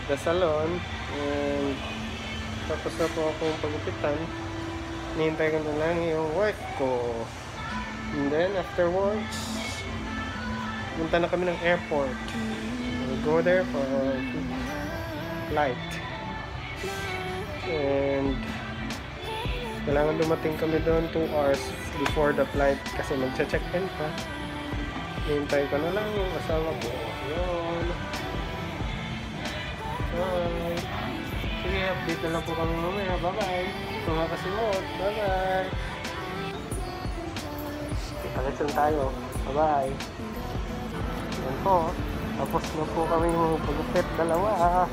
the salon. And tapos na po akong pagupitan. Nihintay ko na lang yung wife ko. And then afterwards, punta na kami ng airport. We'll go there for flight. And kailangan dumating kami doon 2 hours before the flight kasi magche-check-in pa. Hintay ko na lang yung asawa ko. Yun. Bye. Sige, update na lang po kami mamaya. Bye-bye. Mga kasimot. Bye-bye. Pagkatsan tayo. Bye-bye. Yan po. Tapos na po kami yung pagupit dalawa.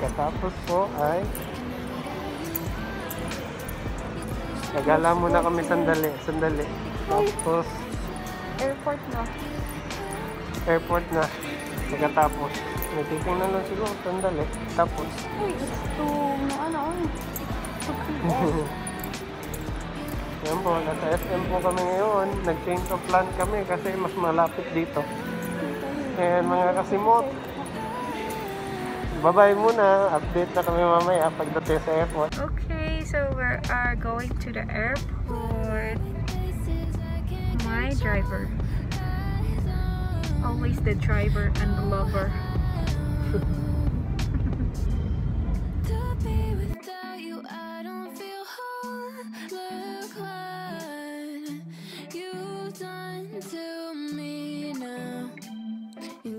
Katapos po ay nagala muna kami sandali. Tapos Airport na. airport na. Pagkatapos nagtitingnan lang siguro sandali. Tapos Uy, gusto na ano. yan po, nasa SM po kami ngayon. Nag-change of plan kami kasi mas malapit dito. And mga kasimot, bye-bye muna. Update na kami mamaya pagdating sa airport. Okay, so we are going to the airport. My driver. Always the driver and the lover.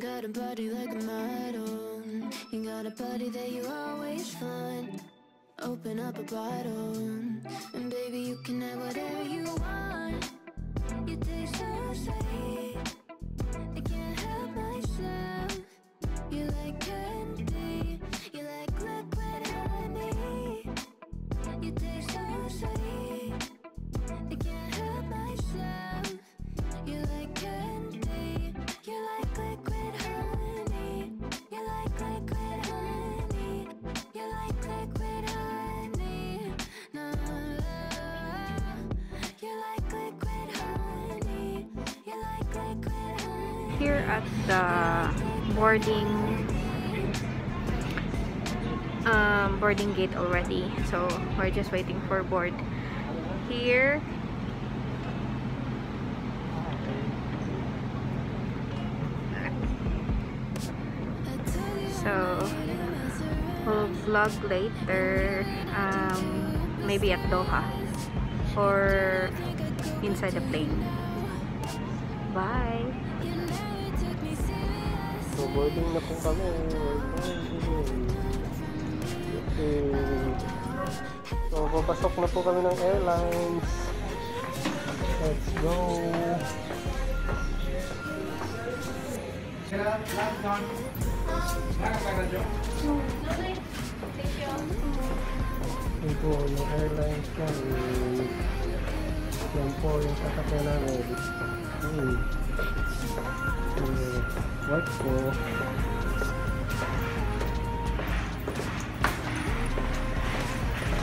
Got a body like a model. You got a body that you always find. Open up a bottle, and baby you can have whatever you want. You taste so sweet, I can't help myself. You like candy, you like liquid honey. You taste so sweet, I can't help myself. You like candy, you like liquid honey. You like liquid honey. You like liquid honey. No, you like liquid honey. You like liquid honey. Here at the boarding gate already, so we're just waiting for board here. So we'll vlog later, maybe at Doha or inside the plane. Bye. So boarding na po kami. Okay. So papasok na po kami ng airlines. Let's go. Yan po yung airlines namin. Yan po yung sasakyan namin. What po?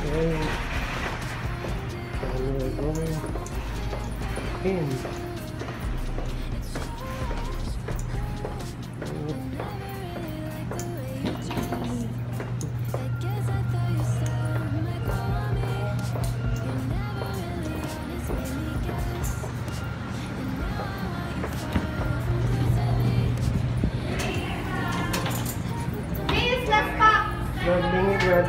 Okay. So we're going in. Brad, bingi Brad.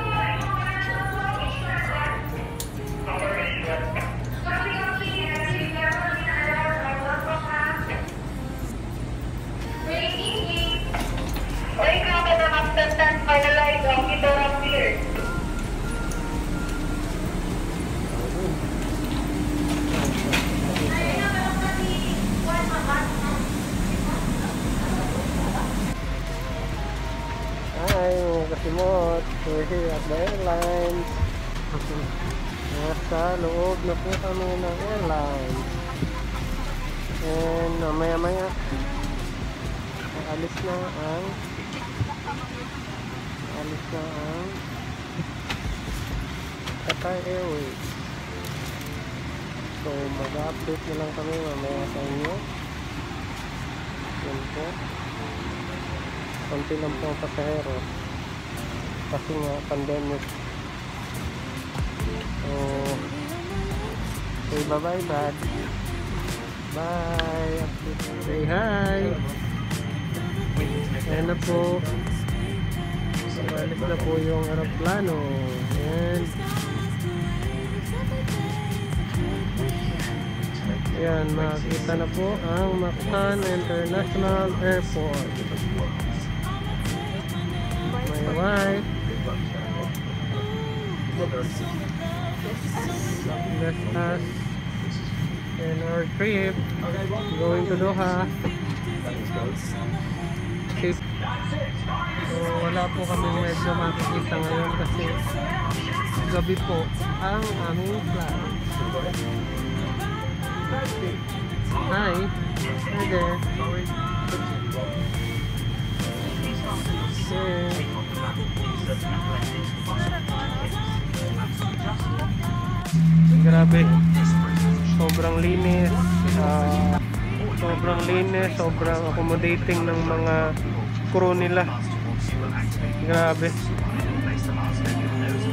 Hi, mga kasimot. We're here at the airlines. Nasa loob na po kami ng airlines. And maya-maya alis na ang Qatar Airways. So mag-update na lang kami mamaya sa inyo. Yan po. konti lang po ang pasahero kasi nga pandemic. So say bye bye dad. Bye. Say hi. Ayan na po. Balik na po yung aeroplano. And ayan, makikita na po ang Mactan International Airport. My wife left us in our trip going to Doha. So wala po kami medyo makikita ngayon kasi gabi po ang aming flight. Hi. Hi there. Okay. Grabe. Sobrang linis. Sobrang accommodating ng mga crew nila. Grabe.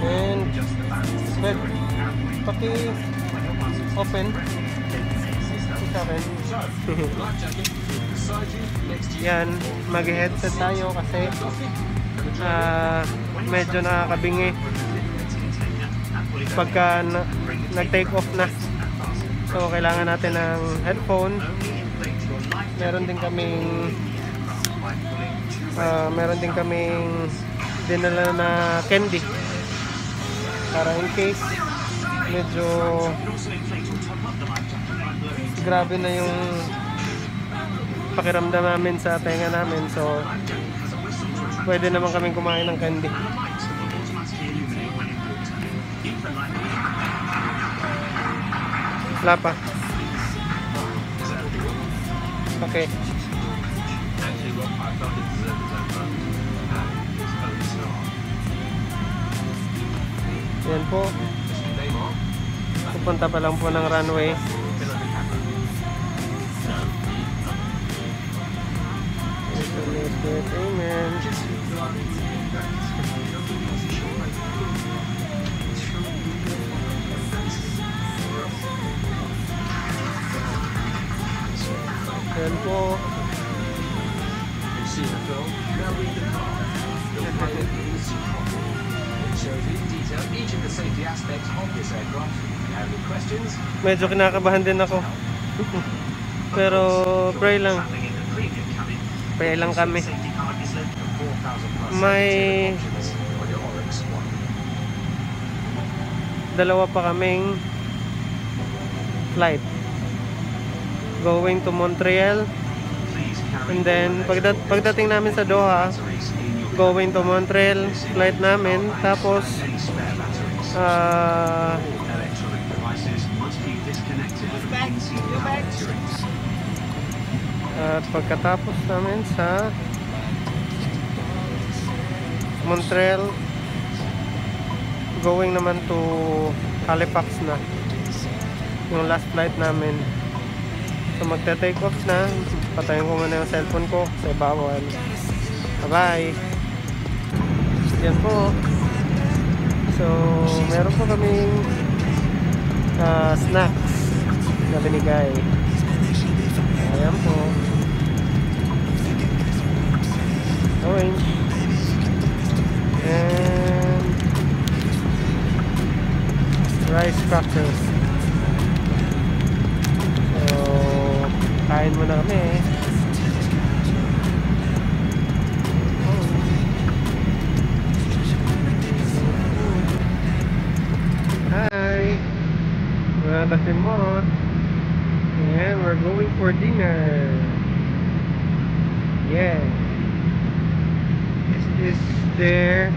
And wait, paki-open. Yan, mag-headset tayo kasi medyo nakakabingi pagka nag-take off na. So kailangan natin ng headphone. Meron din kaming dinala na candy para in case medyo grabe na yung pakiramdam namin sa tenga namin, so pwede naman kaming kumain ng candy. Wala pa. Okay. Yan po. Pupunta pa lang po ng runway. Amen. Yan po. Medyo kinakabahan din ako. Pero pray lang. Pray lang kami. May dalawa pa kaming flight going to Montreal, and then pagdating namin sa Doha, going to Montreal flight namin, tapos at pagkatapos namin sa Montreal, going naman to Halifax na yung last flight namin. So magte-take off na. Patayin ko muna yung cellphone ko sa ibawan. Bye bye. Yan po. So meron po kaming snacks na binigay. Ayan po. Orange. And rice crackers. So kain muna kami. Hi, we're at Timor and we're going for dinner. Yeah, is there?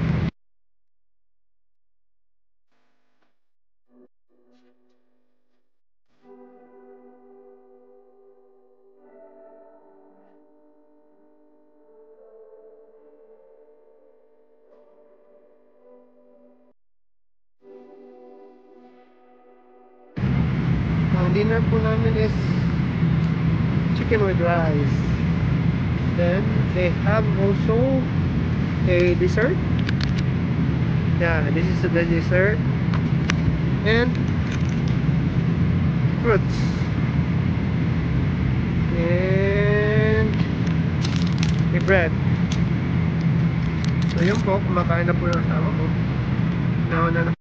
Ang dinner po namin is chicken with rice. then they have also a dessert. Yeah, this is the dessert and fruits and a bread. So yun po, kumakain na po yung asawa ko. Nauna na.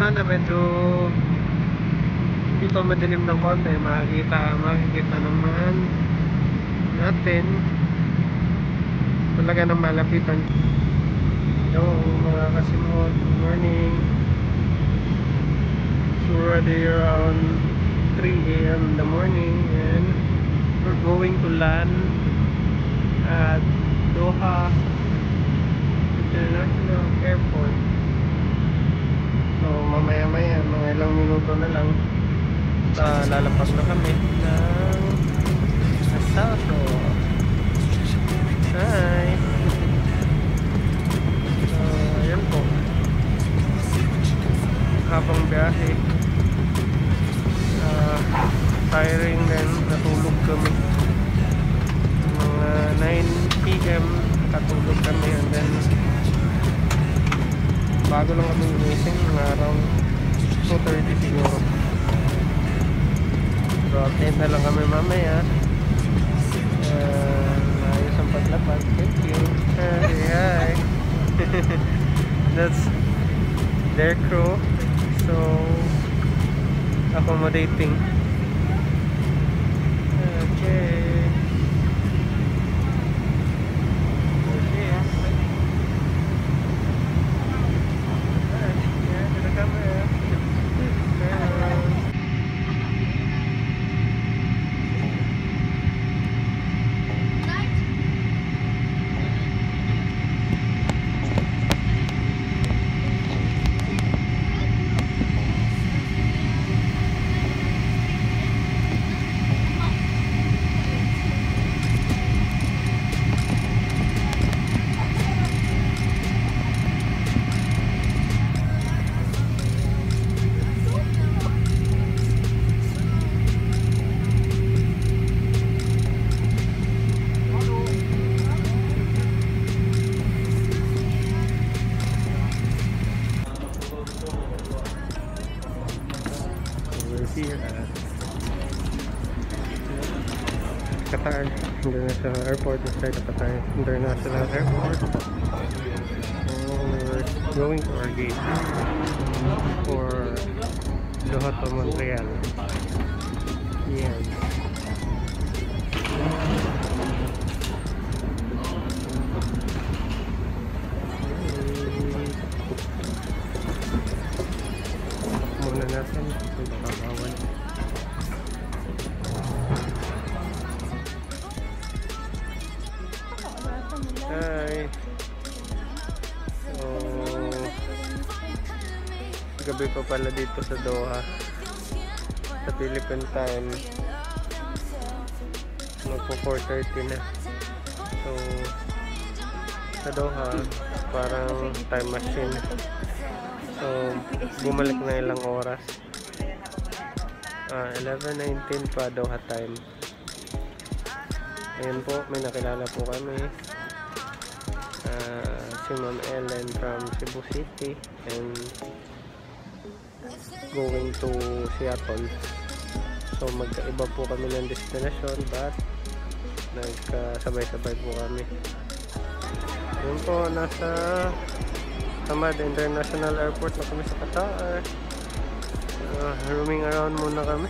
Sana medyo hindi pa madilim ng konti, makikita naman natin talaga ng malapitan. Hello mga kasimot, good morning. So we're already around 3 AM in the morning and we're going to land at Doha International Airport. So mamaya-maya, mga ilang minuto na lang lalapag na kami ng Nassau. Hi! So ayan po, habang biyahe tiring din, natulog kami mga 9 PM natulog kami and then bago lang kami gumising around 2:30 siguro. So update na lang kami mamaya. Ayos ang paglapag. Thank you. Hi. That's their crew, so accommodating. Okay. Here at Qatar International Airport, inside the Qatar International Airport. We're going to our gate for Doha to Montreal. Yes. Muna natin kung nakakawan. Hi. So gabi pa pala dito sa Doha sa Philippine time, magpo 4:30 na. So sa Doha parang time machine. So bumalik na ilang oras. 11:19 pa Doha time. Ayun po, may nakilala po kami, si Ma'am Ellen from Cebu City and going to Seattle. So magkaiba po kami ng destination but nagkasabay-sabay po kami. Ayun po, nasa Hamad International Airport na kami sa Qatar. Roaming around muna kami.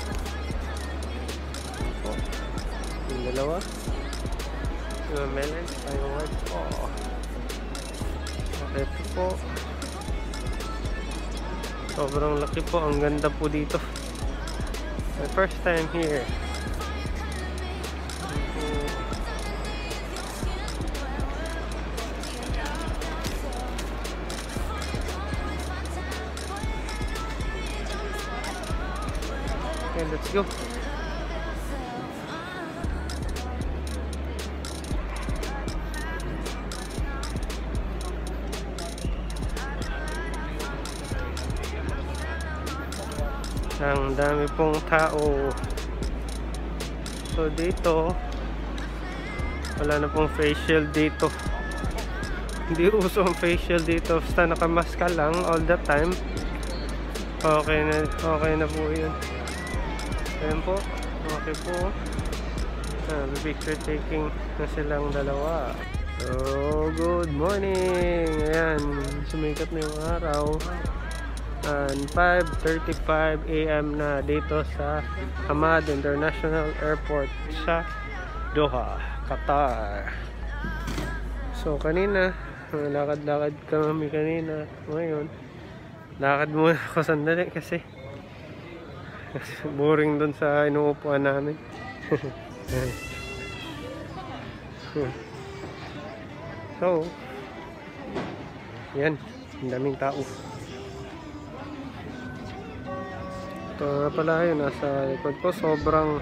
Yung dalawa, yung melon, tayo white po. Okay po. Sobrang laki po, ang ganda po dito. My first time here. Okay, let's go. Ang dami pong tao. So dito wala na pong face shield dito. Hindi uso ang face shield dito, basta nakamask ka lang all the time. Okay na po yun. Ayan po, okay po. Picture taking na silang dalawa. So good morning. Ayan, sumikat na yung araw. And 5:35 AM na dito sa Hamad International Airport sa Doha, Qatar. So kanina lakad-lakad kami kanina. Ngayon lakad muna ako sandali kasi boring dun sa inuupuan namin. So yan, ang daming tao. Ito nga pala yun, nasa likod ko. Sobrang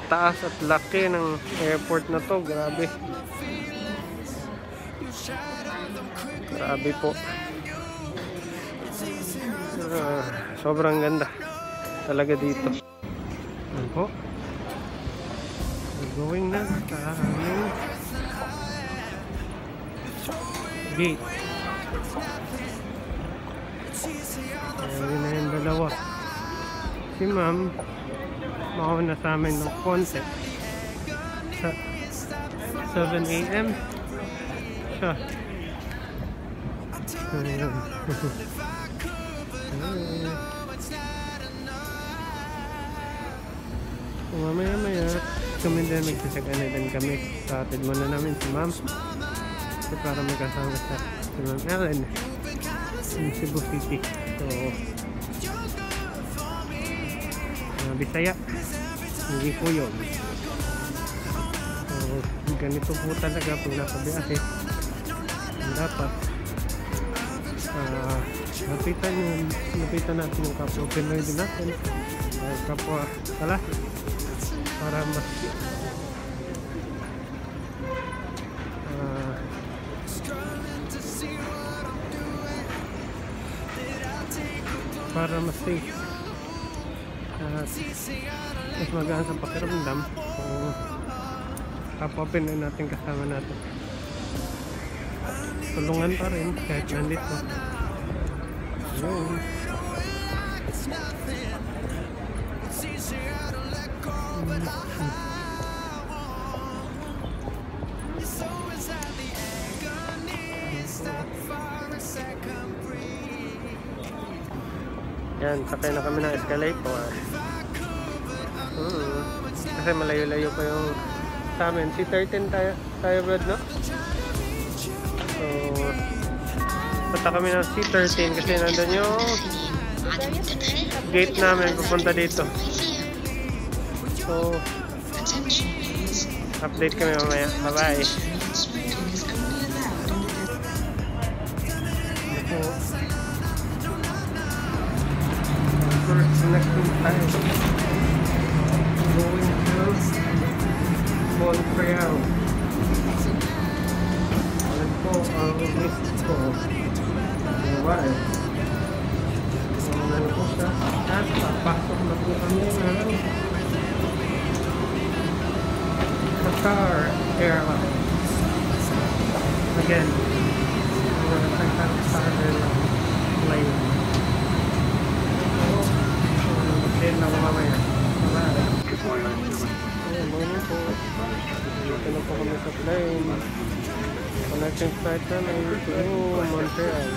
taas at laki ng airport na to. Grabe. Grabe po. Sobrang ganda talaga dito. Ano po? We're going na sa aming gate. Ayun na yung dalawa. Si ma'am mauna sa amin ng konti sa 7 AM siya. Ayun. So, mamaya kami din magsasagana din kami. Tatid muna namin si ma'am kasi para magkasama sa si ma'am Ellen in Cebu City. So Bisaya, hindi po yun. So ganito po talaga pag nasa biyahe. Dapat lapitan natin yung kapwa Pinoy din natin, kapwa kala, para mas safe at mas magaan sa pakiramdam kung kapwa Pinoy natin kasama natin. Tulungan pa rin kahit nandito. Ayun. Yan, sakay na kami ng escalator. Kasi malayo-layo pa yung sa amin. C13 tayo Brad, no? So punta kami ng C13 kasi nandun yung gate namin pupunta dito. So update kami mamaya. Bye bye. Connecting time going to Montreal. Alam po ang list ko yung wife. So ano po siya at papasok na po kami ng Qatar Airlines. Again, Qatar Airlines plane. Then ako mamaya. Ayan, morning po. Dito na po kami sa plane. Connecting flight namin to Montreal.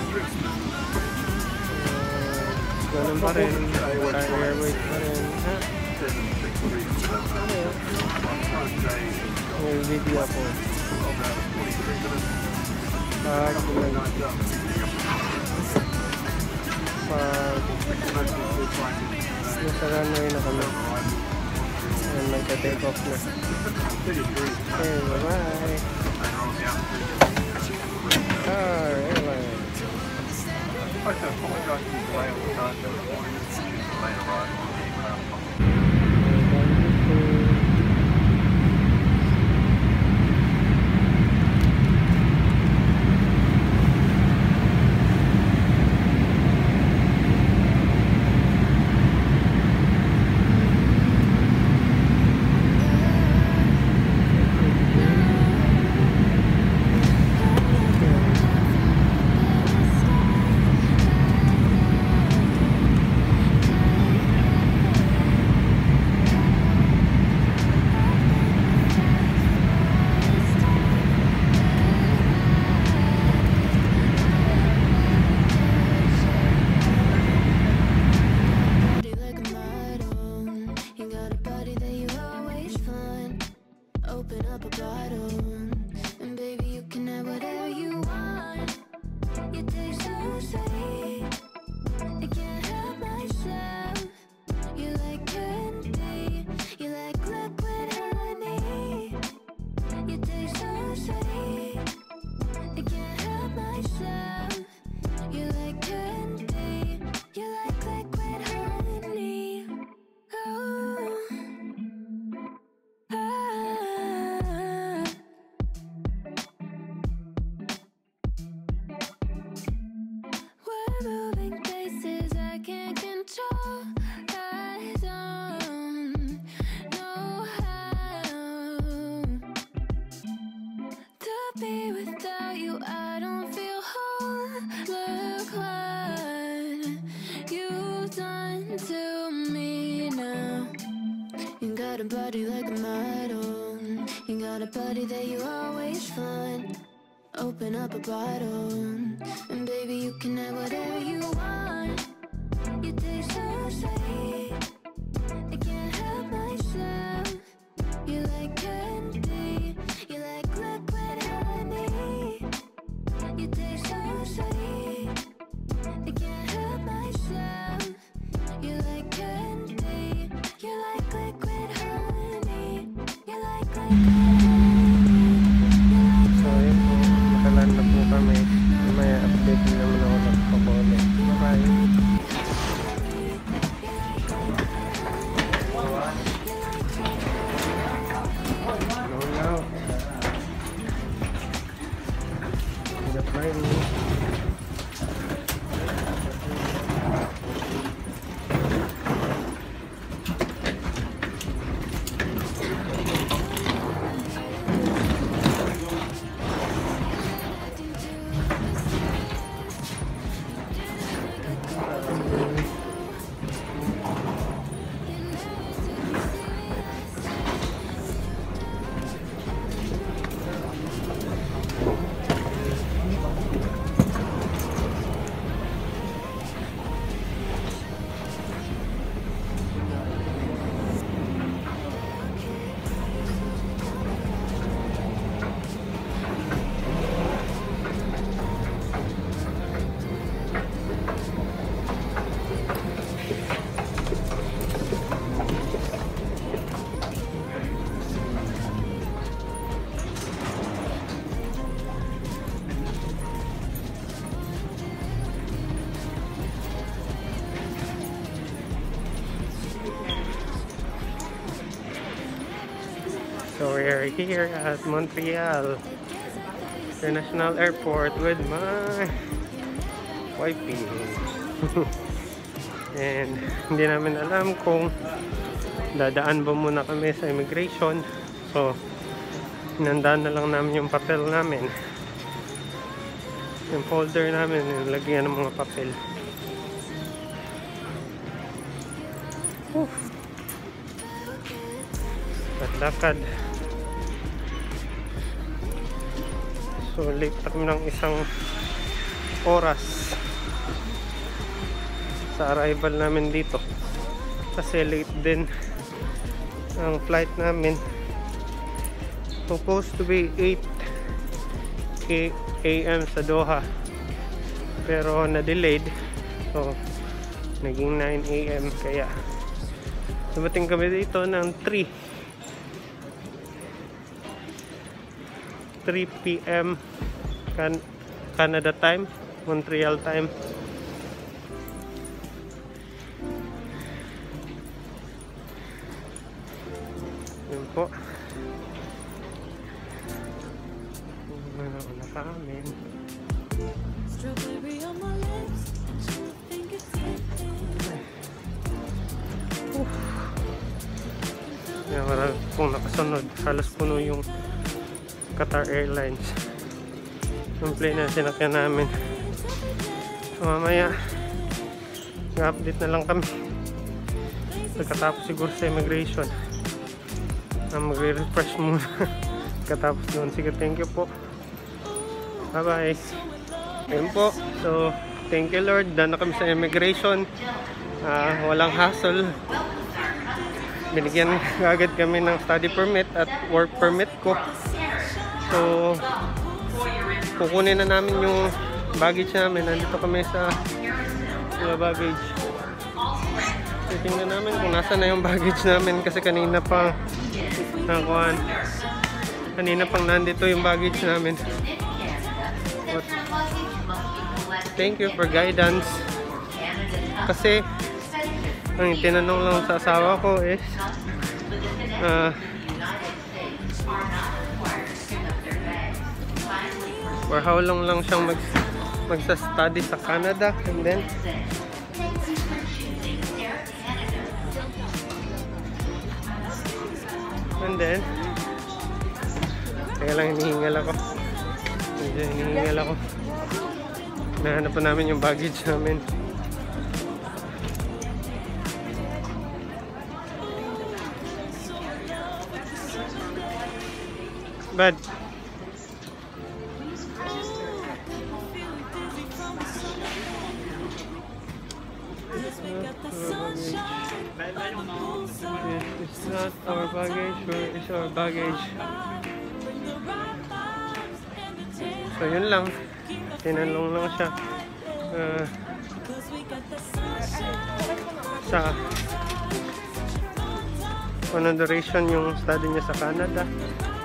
Ganun pa rin. Qatar Airways pa rin. May video po. Nasa runway na kami. And magka-take off na. Okay, bye-bye. Qatar Airlines. I apologize for the delay on the start. There was one late arrival on the aircraft. Open up a bottle, and baby, you can have whatever you want. You taste so sweet, I can't help myself. You like candy, you like liquid honey. You taste so sweet, I can't help myself. You like candy, you like liquid honey. You like liquid honey. So yun po, makalan na po kami. May update din naman ako nagpapaulit. Bye-bye. Going out. The plane. So we're here at Montreal International Airport with my wifey. And hindi namin alam kung dadaan ba muna kami sa immigration. So hinandaan na lang namin yung papel namin. Yung folder namin, yung lagyan ng mga papel. At lakad. So late pa kami ng isang oras sa arrival namin dito kasi late din ang flight namin. Supposed to be 8 AM sa Doha pero na-delayed, so naging 9 AM kaya dumating kami dito ng 3 PM Canada time, Montreal time. Yun po. Ano na kami. Yan, marami pong nakasunod. Halos puno yung Qatar Airlines. Yung plane na sinakyan namin. So mamaya i-update na lang kami pagkatapos siguro sa immigration. Magre-refresh muna pagkatapos doon. Sige, thank you po. Bye bye. Ayun po. So thank you Lord, daan na kami sa immigration. Walang hassle. Binigyan agad kami ng study permit at work permit ko. So kukunin na namin yung baggage namin. Nandito kami sa baggage. Titingnan namin kung nasa na yung baggage namin kasi kanina pang nandito yung baggage namin. But thank you for guidance kasi ang tinanong lang sa asawa ko is for how long lang siyang magsa-study sa Canada, and then kaya lang hinihingal ako. Medyo hinihingal ako. Nahanap pa namin yung baggage namin. Bad. It's not our baggage, where is our baggage? So yun lang. Tinanong lang siya sa ano duration yung study niya sa Canada.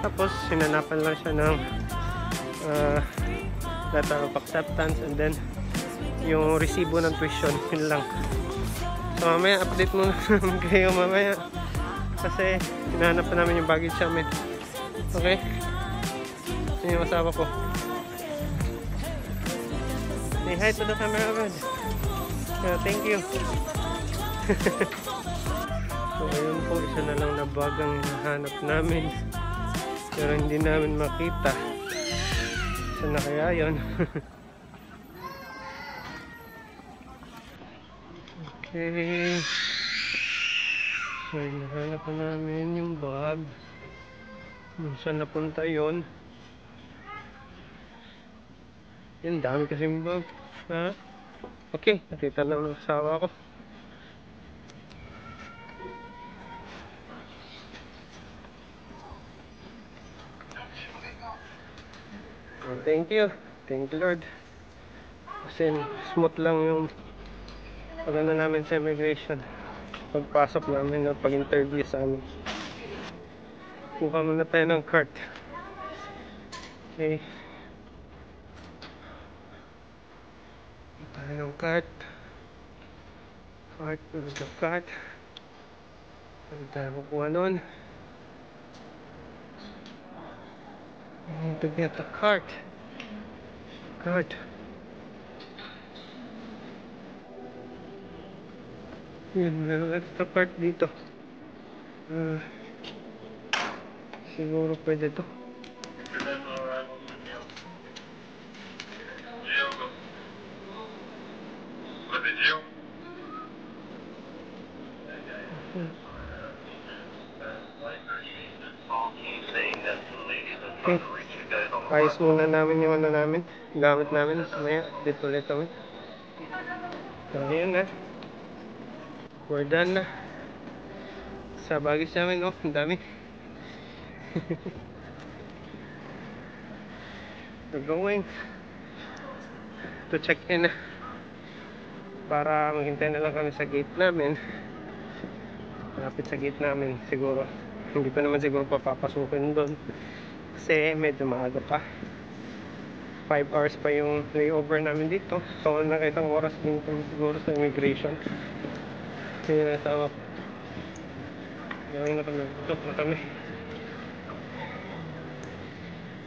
Tapos sinanapan lang siya ng letter of acceptance and then yung resibo ng tuition. Yun lang. So mamaya update muna namin kayo mamaya kasi hinahanap pa namin yung baggage namin. Okay? Yun yung asawa ko. Say hi to the camera, Rod. Thank you. So ayun po, isa na lang na bag ang hinahanap namin pero hindi namin makita. Isa na kaya yun? Okay. So hinahanap na namin yung bag. Saan napunta yun? Yan, dami kasing bag. Ha? Okay, nakita na ng asawa ko. Oh, thank you. Thank you, Lord. Kasi smooth lang yung pag-ano namin sa immigration. Pagpasok namin at pag-interview sa amin. Kuha muna tayo ng cart. Okay. Tayo ng cart. Cart, where's the cart? Ano tayo kukuha nun? I need to get the cart. Cart. Yun, meron extra cart dito. Siguro pwede to. Okay. Ayos muna namin yung ano namin. Gamit namin. Maya, dito ulit kami. So, ayun na. We're done na. Sa baggage namin, oh. Ang dami. We're going to check in para maghintay na lang kami sa gate namin. Malapit sa gate namin siguro. Hindi pa naman siguro papapasukin doon kasi medyo maaga pa. 5 hours pa yung layover namin dito. So nakitang oras din siguro sa immigration. Kaya nasa gawin na kami. Ito na kami.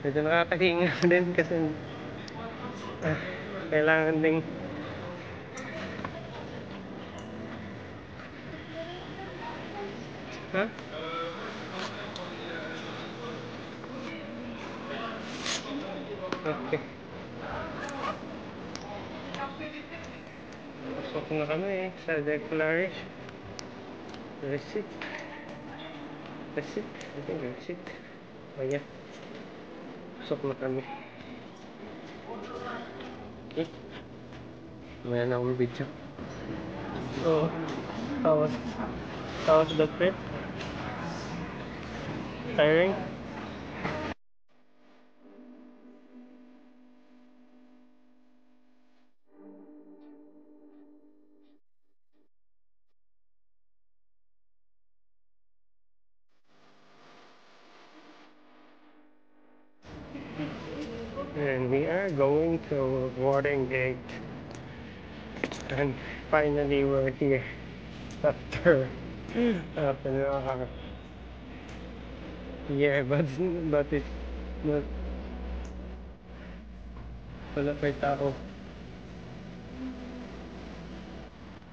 Medyo nakakahinga din kasi kailangan ding okay. Pasok na kami sa declaration. Receipt. I think receipt. Ayan. Pasok na kami. Okay. Maya na akong video. So, how was the trip? Tiring? And we are going to boarding gate. And finally we're here after half an hour. Yeah, but it's not. Wala pa yung tao.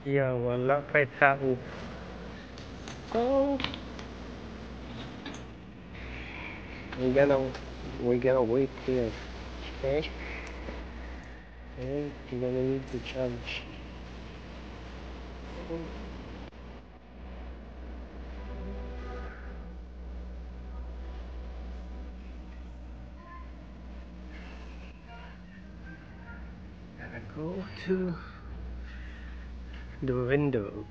Yeah, wala pa yung tao. So we're gonna wait here. Okay? And we're gonna need to charge. Gotta go to the window.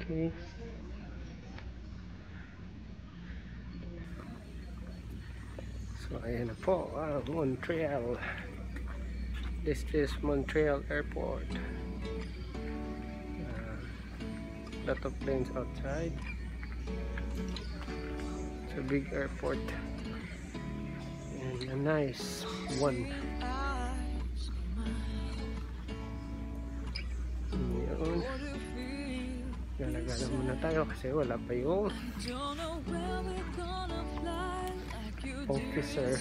Okay. So ayan na po, Montreal. This is Montreal Airport. Lot of planes outside. It's a big airport and a nice one. Yun. Galagala muna tayo kasi wala pa yung officer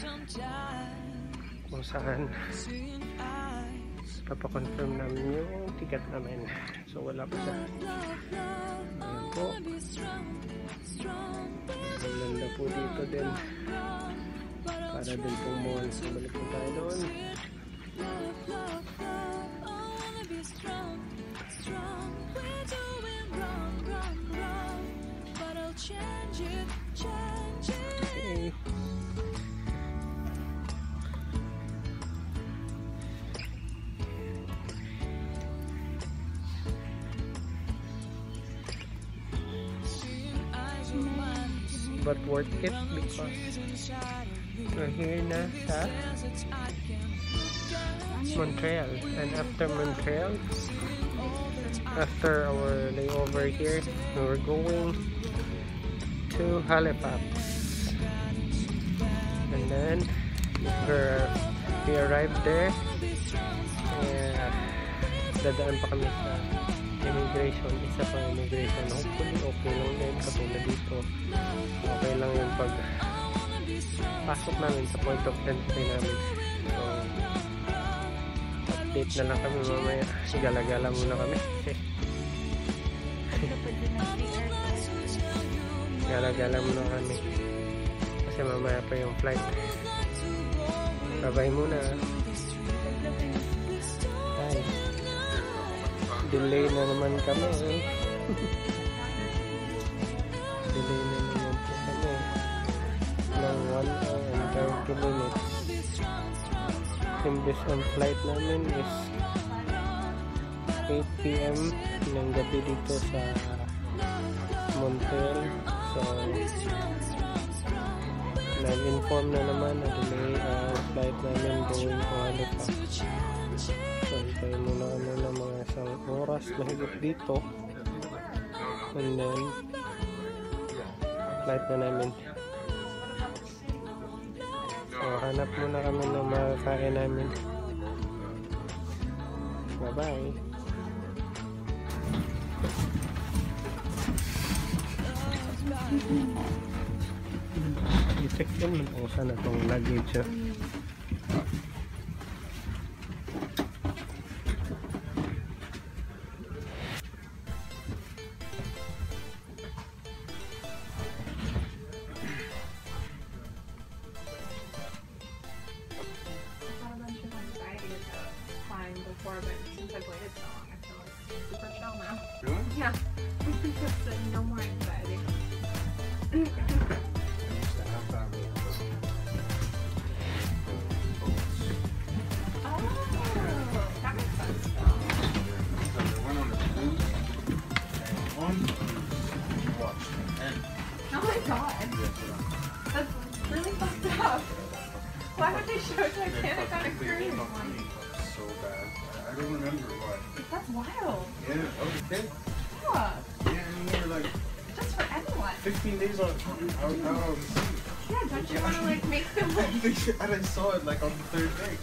kung saan papakonfirm namin yung ticket namin. So wala pa siya. Ayan po. Ang ganda po dito din. Para din po mall. So balik po tayo doon. Okay. But worth it because we're here na sa Montreal, and after Montreal, after our layover here, we're going to Halifax, and then we arrived there, and dadaan pa kami sa immigration, isa pang immigration. Hopefully okay lang din, katulad dito okay lang yung pag pasok namin sa point of entry namin. So update na lang kami mamaya. Gala-gala muna kami. Gala-gala muna kami kasi mamaya pa yung flight. Bye-bye muna. Bye. Delay na naman kami. Delay na naman po kami ng 1 hour and 30 minutes. Imbes ang flight namin is 8 PM ng gabi dito sa Montreal. So nag-inform na naman na delay ang flight namin going to Halifax. So tayo muna kami ng mga isang oras na higit dito, and then flight na namin. So hanap muna kami ng makakain namin. Bye bye. I-check in mo kung saan itong luggage. Before, but since I've waited so long, I feel like it's super chill now. Really? Yeah. Just no more anxiety. That makes sense. Oh my god. That's really fucked up. Why would they show Titanic on a cruise? So bad. I don't remember why. That's wild. Yeah, I was a kid. Yeah. Yeah, I mean, we were like Just for anyone. 15 days on out on the sea. Yeah, don't you want to like make them like... And I saw it like on the 3rd day.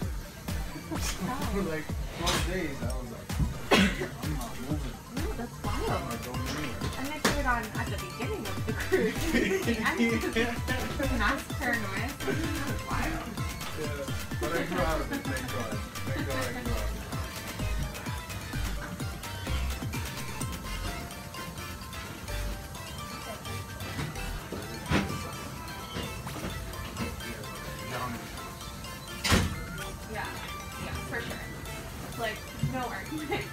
For like 12 days, I was like, I'm not moving. Ooh, that's wild. I'm not going anywhere. And they do it on at the beginning of the cruise. The end the mass paranoia. That's wild. Yeah, but I grew out of it, thank God. Thank God I grew out of it. Yeah, for sure. Like, no argument.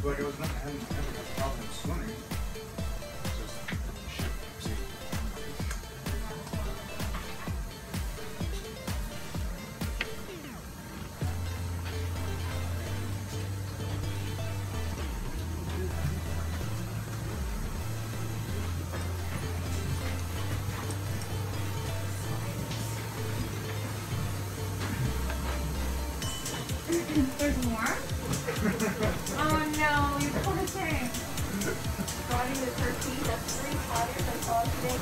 Like, I was not having a problem swimming. Just shit. There's more? Oh no, you poor thing. Body the turkey, that's 3 platters, that's all today.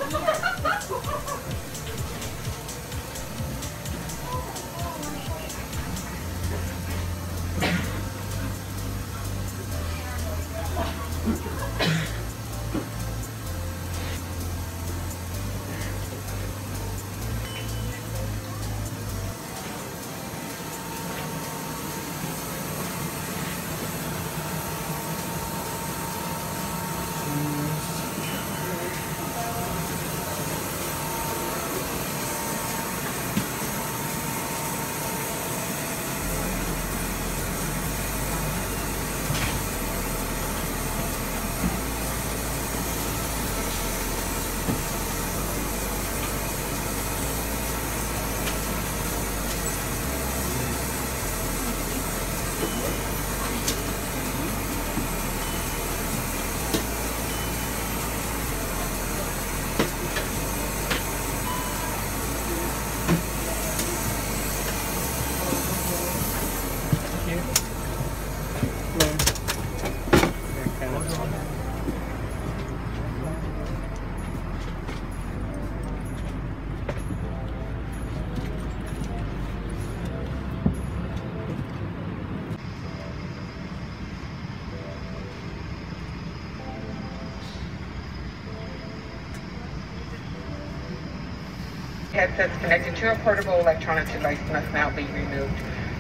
Headsets connected to a portable electronic device must now be removed.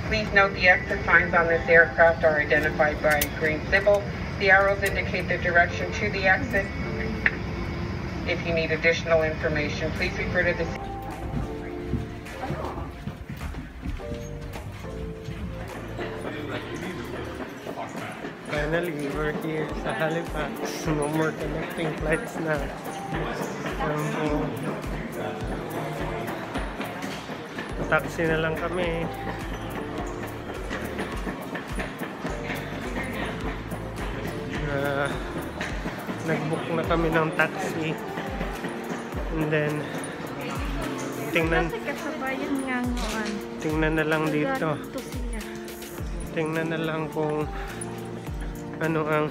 Please note the exit signs on this aircraft are identified by a green symbol. The arrows indicate the direction to the exit. If you need additional information, please refer to the Finally, we're here sa Halifax. No more connecting flights na. Taxi na lang kami. Nag-book na kami ng taxi. And then, tingnan na lang dito. Tingnan na lang kung ano ang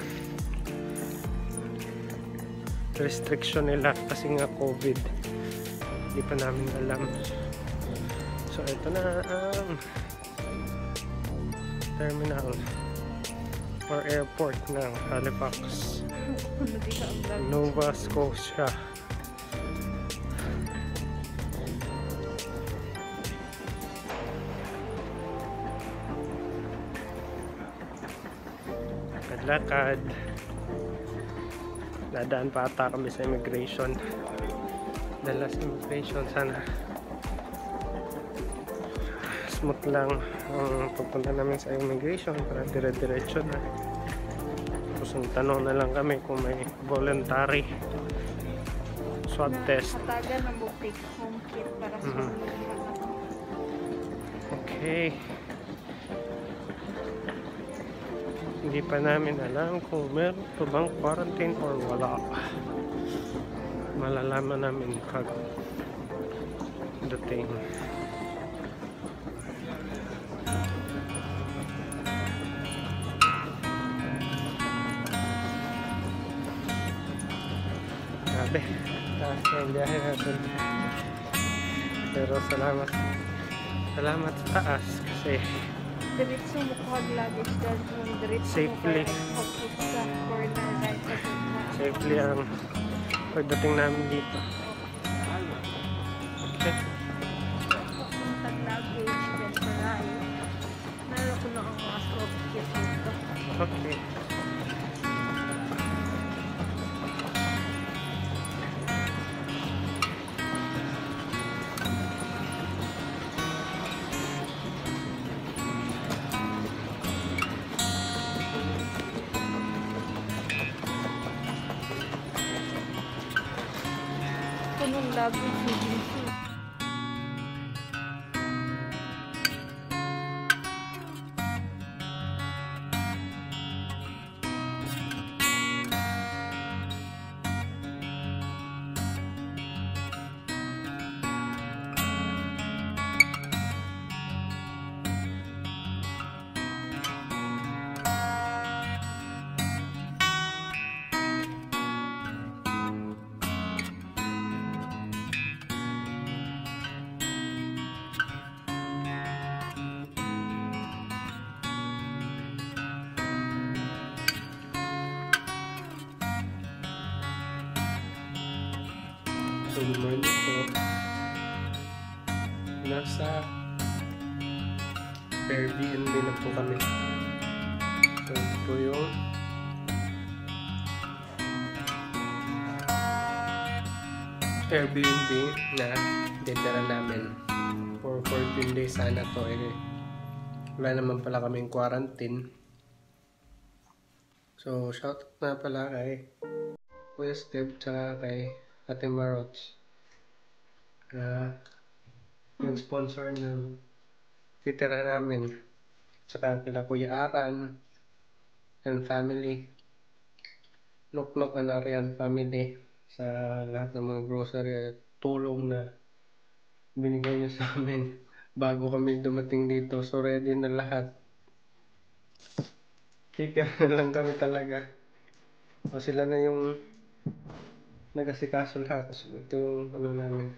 restriction nila kasi nga COVID. Hindi pa namin alam. So ito na ang terminal or airport ng Halifax, Nova Scotia. Lakad. Dadaan pa ata kami sa immigration. Dala sa immigration, sana smooth lang ang pagpunta namin sa immigration para dire-diretso na. Tapos ang tanong na lang kami kung may voluntary swab test. Katagan ng butik home kit para sa Okay. Hindi pa namin alam kung meron pa bang quarantine or wala. Malalaman namin pag dating. Grabe, taas na yung biyahe natin. Pero salamat sa taas kasi diretso mo kag luggage dahil kung diretso safely sa corner right sa gitna. Safely ang pagdating namin dito. Okay. Kung tag luggage dahil paray. Meron ko na ang mga soft kit dito. Okay. Punong luggage dito. So, good morning po. Nasa Airbnb na po kami. So, ito po yung Airbnb na dinala namin for 14 days sana to. Wala naman pala kaming quarantine. So, shoutout na pala kay Kuya Steve tsaka kay Ate Marots. Yung sponsor ng titira namin. Tsaka kila Kuya Aran and family. Nok and Arian family. Sa lahat ng mga grocery at tulong na binigay niyo sa amin bago kami dumating dito. So, ready na lahat. Kikir na lang kami talaga. O, sila na yung nagasikaso lahat. So, ito yung ano namin.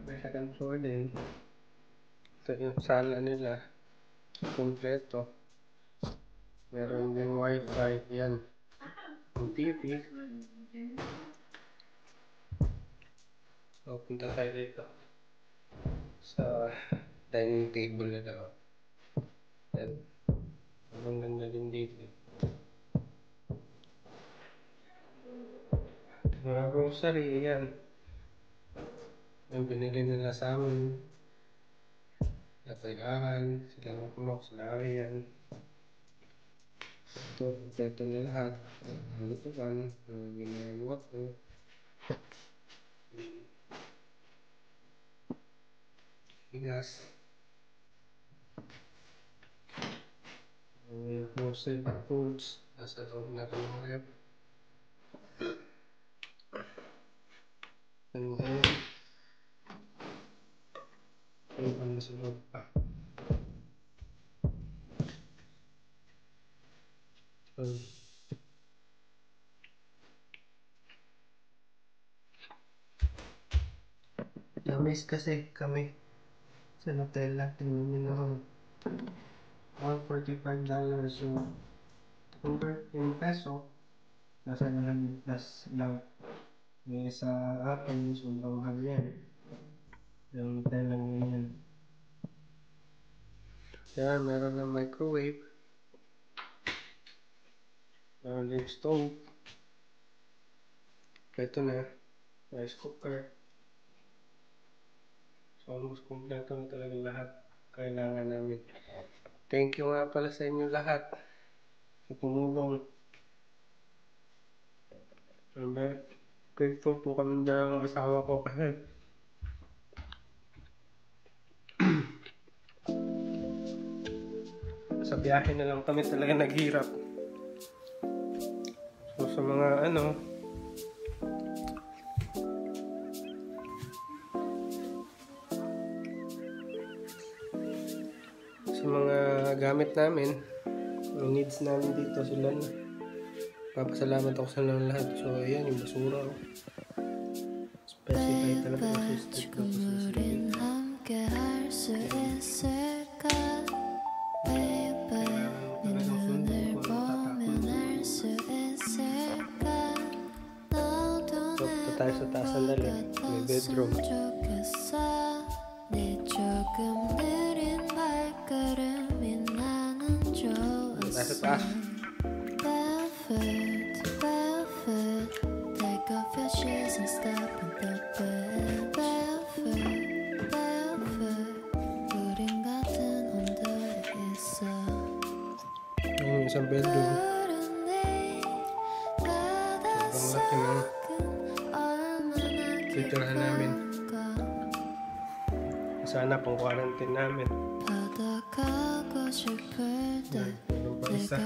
May second floor din. Ito yung sala nila. Kompleto. Meron din wifi. Yan. Yung TV. So, punta tayo dito. Sa dining table na daw. Yan. Ang ganda din dito. Mga grocery, yan. Yung binili nila sa amin. Natayahan, sila makulok, sila yan. Ito na lahat. Ito kan, ginagawa ko. Bigas. Mostly foods. Nasa loob na rin ng rep. And then, yung ano sa loob pa. Na-miss kasi kami sa Nutella. Tingnan nyo naman. $145. So, convert in peso, nasa $100+ lang. May sa akin, so mahal yan. Yung Nutella ngayon. Yan, meron na microwave. Meron din stove. Ito na, rice cooker. So, almost kompleto na talaga lahat kailangan namin. Thank you nga pala sa inyo lahat sa tumulong. Grateful po kami dyan ng asawa ko kasi sa biyahe na lang kami talaga naghirap. So sa mga sa mga gamit namin, yung needs namin dito, sila na. Papasalamat ako sa lahat. So ayan, yung basura. Specify talaga kasi stick na po sa tayo sa taas ng dali. May bedroom. Tayo sa taas. Yung isang bedroom. Ang laki ng titirahan namin. Sana pang quarantine namin. Yung pa isa.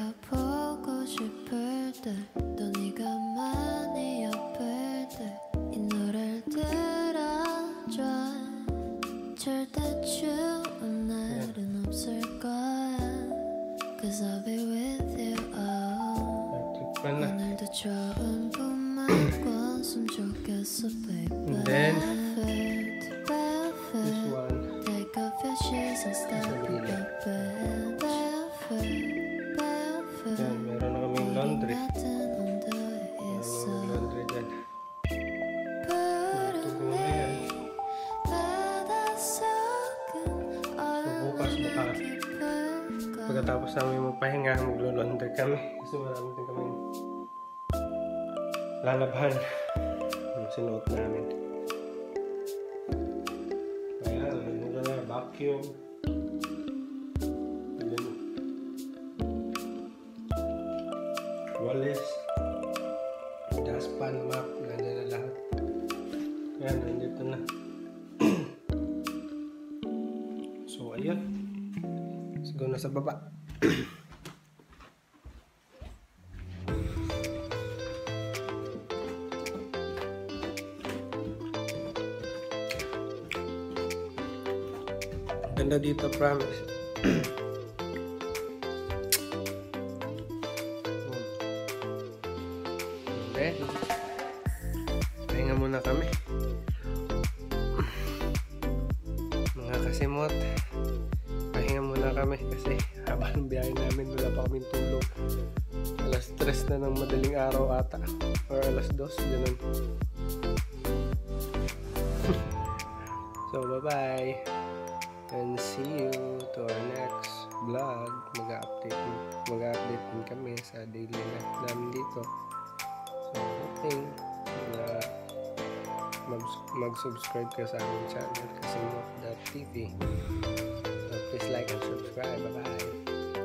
And then this one. Yan, meron na kaming laundry. Meron na kaming laundry dyan. pagkatapos namin magpahinga, maglo-laundry kami kasi marami din kami lalabhan yung sinuot namin. Ayan, ano na, vacuum. Ayan. Walis. Dustpan, map, nandiyan na lahat. Ayan, nandito na. So, ayun. Let's go na sa baba. Ganda dito, promise. Okay. Pahinga muna kami. Mga kasimot. Pahinga muna kami kasi habang biyahe namin wala pa kaming tulog. Alas 3 na ng madaling araw ata. Or alas 2, ganun. So, bye-bye. And see you to our next vlog. Mag-update din kami sa daily life namin dito. So, hoping na mag-subscribe ka sa aming channel, kasimot.tv.